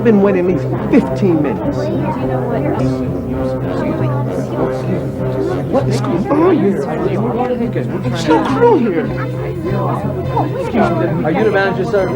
been waiting at least 15 minutes. What is going on here? There's no crew here. Are you the manager, sir?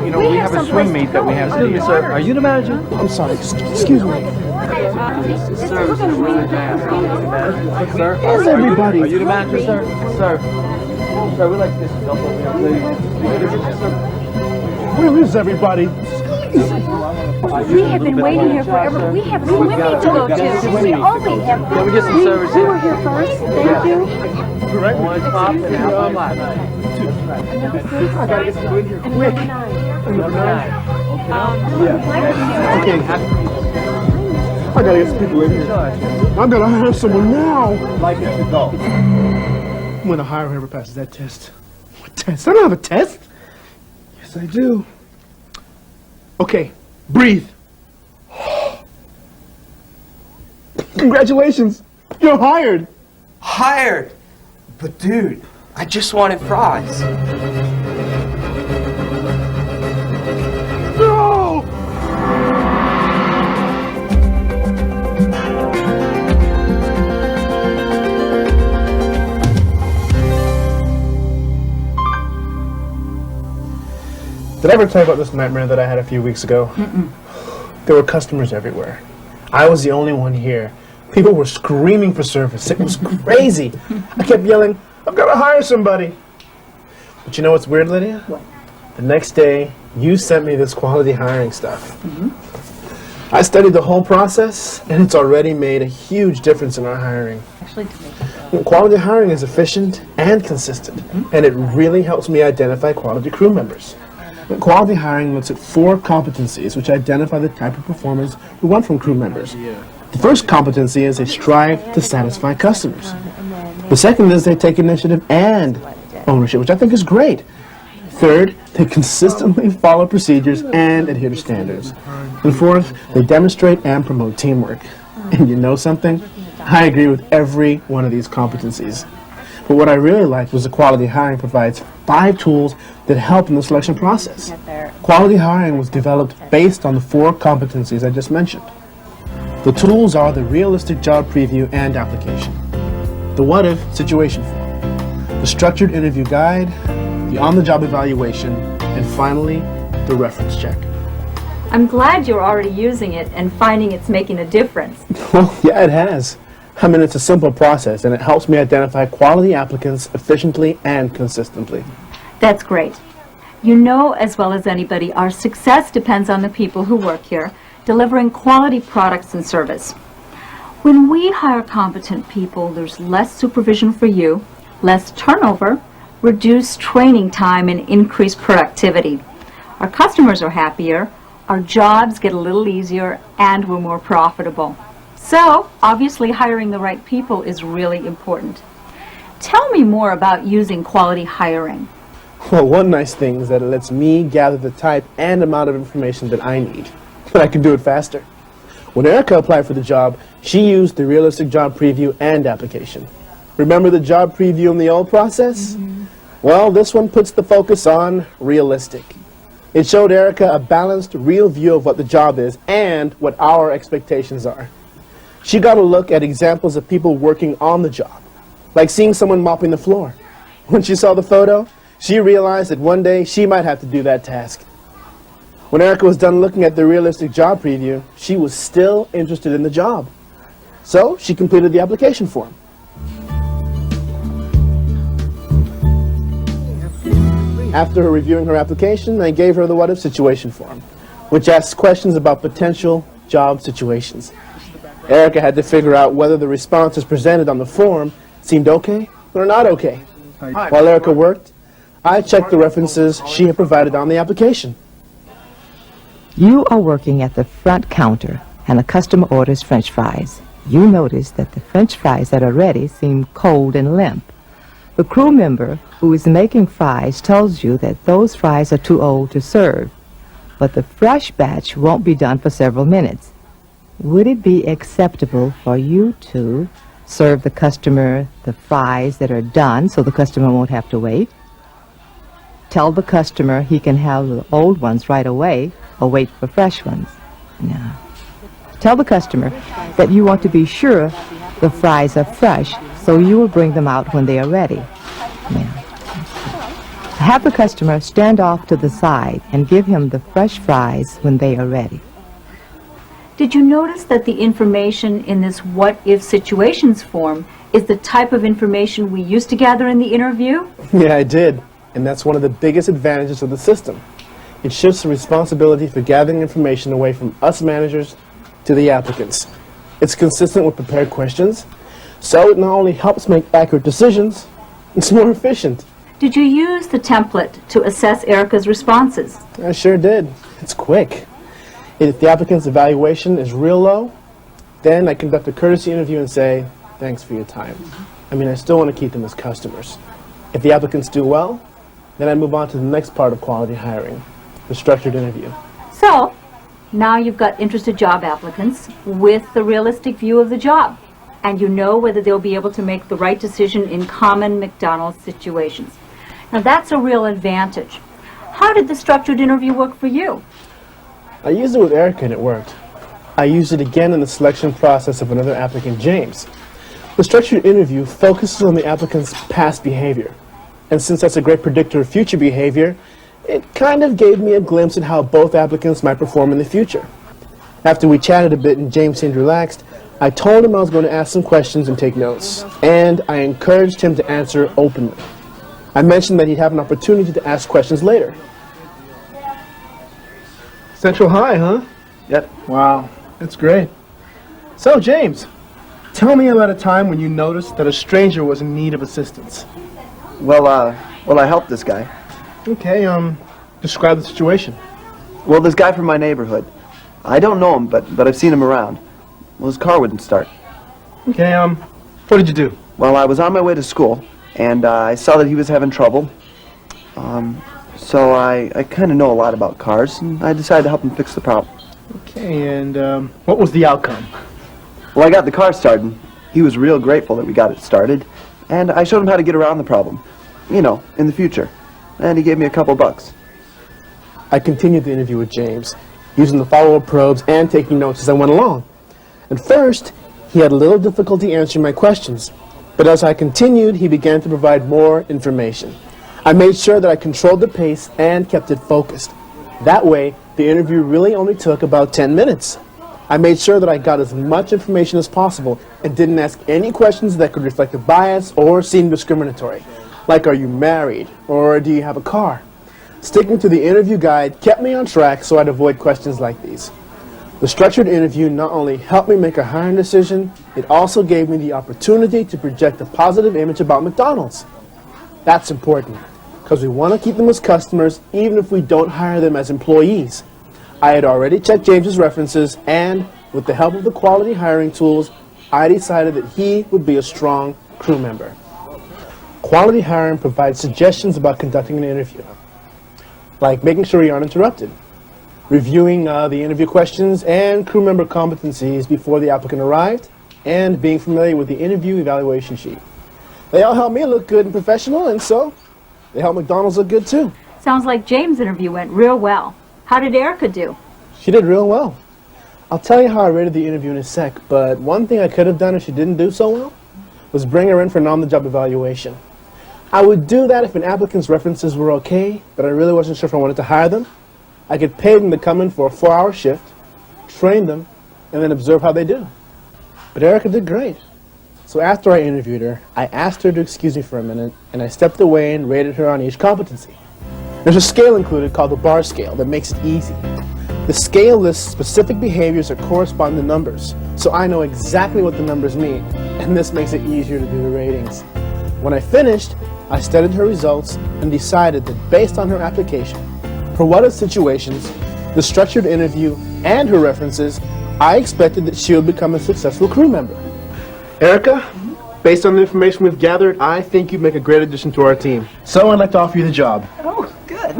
You know, we have a swing meet that we have to do. Excuse me, sir. Are you the manager? I'm sorry, excuse me. Sir? Where's everybody? Are you the manager, sir? Sir, we'd like this help over here, please. Where is everybody? We have been waiting here forever. We have a swim meet to go to. We only have. Can we get some service We here? were here first. Thank you. Right. One pop and half black. I gotta get some in here quick. Number 9. Yeah. Okay. I gotta get some people in here. I'm gonna hire someone now. Like it to go. I'm gonna hire whoever passes that test. What test? I don't have a test. Yes, I do. Okay, breathe. Congratulations, you're hired. Hired? But dude, I just wanted fries. No! Did I ever tell you about this nightmare that I had a few weeks ago? There were customers everywhere. I was the only one here. People were screaming for service. It was crazy. I kept yelling, I've got to hire somebody. But you know what's weird, Lydia? What? The next day, you sent me this quality hiring stuff. I studied the whole process, and it's already made a huge difference in our hiring. Actually, to make it Quality hiring is efficient and consistent, and it really helps me identify quality crew members. Quality hiring looks at 4 competencies which identify the type of performance we want from crew members. The first competency is they strive to satisfy customers. The second is they take initiative and ownership, which I think is great. Third, they consistently follow procedures and adhere to standards. And fourth, they demonstrate and promote teamwork. And you know something? I agree with every one of these competencies. But what I really liked was the quality hiring provides 5 tools that help in the selection process. Quality hiring was developed based on the 4 competencies I just mentioned. The tools are the realistic job preview and application, the what-if situation form, the structured interview guide, the on-the-job evaluation, and finally, the reference check. I'm glad you're already using it and finding it's making a difference. Well, yeah, it has. I mean, it's a simple process, and it helps me identify quality applicants efficiently and consistently. That's great. You know as well as anybody, our success depends on the people who work here, delivering quality products and service. When we hire competent people, there's less supervision for you, less turnover, reduced training time, and increased productivity. Our customers are happier, our jobs get a little easier, and we're more profitable. So, obviously, hiring the right people is really important. Tell me more about using quality hiring. Well, one nice thing is that it lets me gather the type and amount of information that I need, but I can do it faster. When Erica applied for the job, she used the realistic job preview and application. Remember the job preview in the old process? Well, this one puts the focus on realistic. It showed Erica a balanced, real view of what the job is and what our expectations are. She got a look at examples of people working on the job, like seeing someone mopping the floor. When she saw the photo, she realized that one day she might have to do that task. When Erica was done looking at the realistic job preview, she was still interested in the job. So she completed the application form. After reviewing her application, I gave her the what-if situation form, which asks questions about potential job situations. Erica had to figure out whether the responses presented on the form seemed okay or not okay. While Erica worked, I checked the references she had provided on the application. You are working at the front counter and a customer orders French fries. You notice that the French fries that are ready seem cold and limp. The crew member who is making fries tells you that those fries are too old to serve, but the fresh batch won't be done for several minutes. Would it be acceptable for you to serve the customer the fries that are done so the customer won't have to wait? Tell the customer he can have the old ones right away, or wait for fresh ones. No. Tell the customer that you want to be sure the fries are fresh, so you will bring them out when they are ready. Now, have the customer stand off to the side and give him the fresh fries when they are ready. Did you notice that the information in this what-if situations form is the type of information we used to gather in the interview? Yeah, I did. And that's one of the biggest advantages of the system. It shifts the responsibility for gathering information away from us managers to the applicants. It's consistent with prepared questions, so it not only helps make accurate decisions, it's more efficient. Did you use the template to assess Erica's responses? I sure did. It's quick. If the applicant's evaluation is real low, then I conduct a courtesy interview and say, thanks for your time. I mean, I still want to keep them as customers. If the applicants do well, then I move on to the next part of quality hiring, the structured interview. So, now you've got interested job applicants with the realistic view of the job, and you know whether they'll be able to make the right decision in common McDonald's situations. Now that's a real advantage. How did the structured interview work for you? I used it with Erica and it worked. I used it again in the selection process of another applicant, James. The structured interview focuses on the applicant's past behavior. And since that's a great predictor of future behavior, it kind of gave me a glimpse at how both applicants might perform in the future. After we chatted a bit and James seemed relaxed, I told him I was going to ask some questions and take notes. And I encouraged him to answer openly. I mentioned that he'd have an opportunity to ask questions later. Central High, huh? Yep. Wow, that's great. So, James, tell me about a time when you noticed that a stranger was in need of assistance. Well, I helped this guy. Okay, describe the situation. Well, this guy from my neighborhood. I don't know him, but I've seen him around. Well, his car wouldn't start. Okay, what did you do? Well, I was on my way to school, and I saw that he was having trouble. So I kind of know a lot about cars, and I decided to help him fix the problem. Okay, and what was the outcome? Well, I got the car started. He was real grateful that we got it started, and I showed him how to get around the problem, you know, in the future. And he gave me a couple bucks. I continued the interview with James, using the follow-up probes and taking notes as I went along. At first, he had a little difficulty answering my questions, but as I continued, he began to provide more information. I made sure that I controlled the pace and kept it focused. That way, the interview really only took about 10 minutes. I made sure that I got as much information as possible and didn't ask any questions that could reflect a bias or seem discriminatory, like are you married or do you have a car? Sticking to the interview guide kept me on track so I'd avoid questions like these. The structured interview not only helped me make a hiring decision, it also gave me the opportunity to project a positive image about McDonald's. That's important, because we want to keep them as customers even if we don't hire them as employees. I had already checked James's references, and with the help of the quality hiring tools, I decided that he would be a strong crew member. Quality hiring provides suggestions about conducting an interview, like making sure you aren't interrupted, reviewing the interview questions and crew member competencies before the applicant arrived, and being familiar with the interview evaluation sheet. They all help me look good and professional, and so they help McDonald's look good too. Sounds like James' interview went real well. How did Erica do? She did real well. I'll tell you how I rated the interview in a sec, but one thing I could have done if she didn't do so well was bring her in for an on-the-job evaluation. I would do that if an applicant's references were okay, but I really wasn't sure if I wanted to hire them. I could pay them to come in for a 4-hour shift, train them, and then observe how they do. But Erica did great. So after I interviewed her, I asked her to excuse me for a minute, and I stepped away and rated her on each competency. There's a scale included called the bar scale that makes it easy. The scale lists specific behaviors that correspond to numbers, so I know exactly what the numbers mean, and this makes it easier to do the ratings. When I finished, I studied her results and decided that based on her application, for what-if situations, the structured interview, and her references, I expected that she would become a successful crew member. Erica, based on the information we've gathered, I think you'd make a great addition to our team. So I'd like to offer you the job. Oh, good.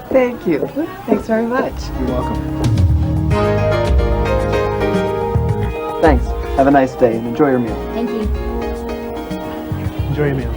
Thank you. Thanks very much. You're welcome. Thanks. Have a nice day and enjoy your meal. Thank you. Enjoy your meal.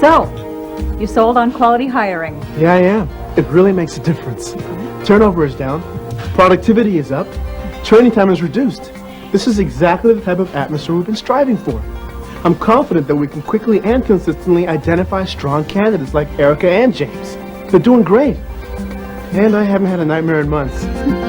So, you sold on quality hiring. Yeah, I am. It really makes a difference. Turnover is down, productivity is up, training time is reduced. This is exactly the type of atmosphere we've been striving for. I'm confident that we can quickly and consistently identify strong candidates like Erica and James. They're doing great. And I haven't had a nightmare in months.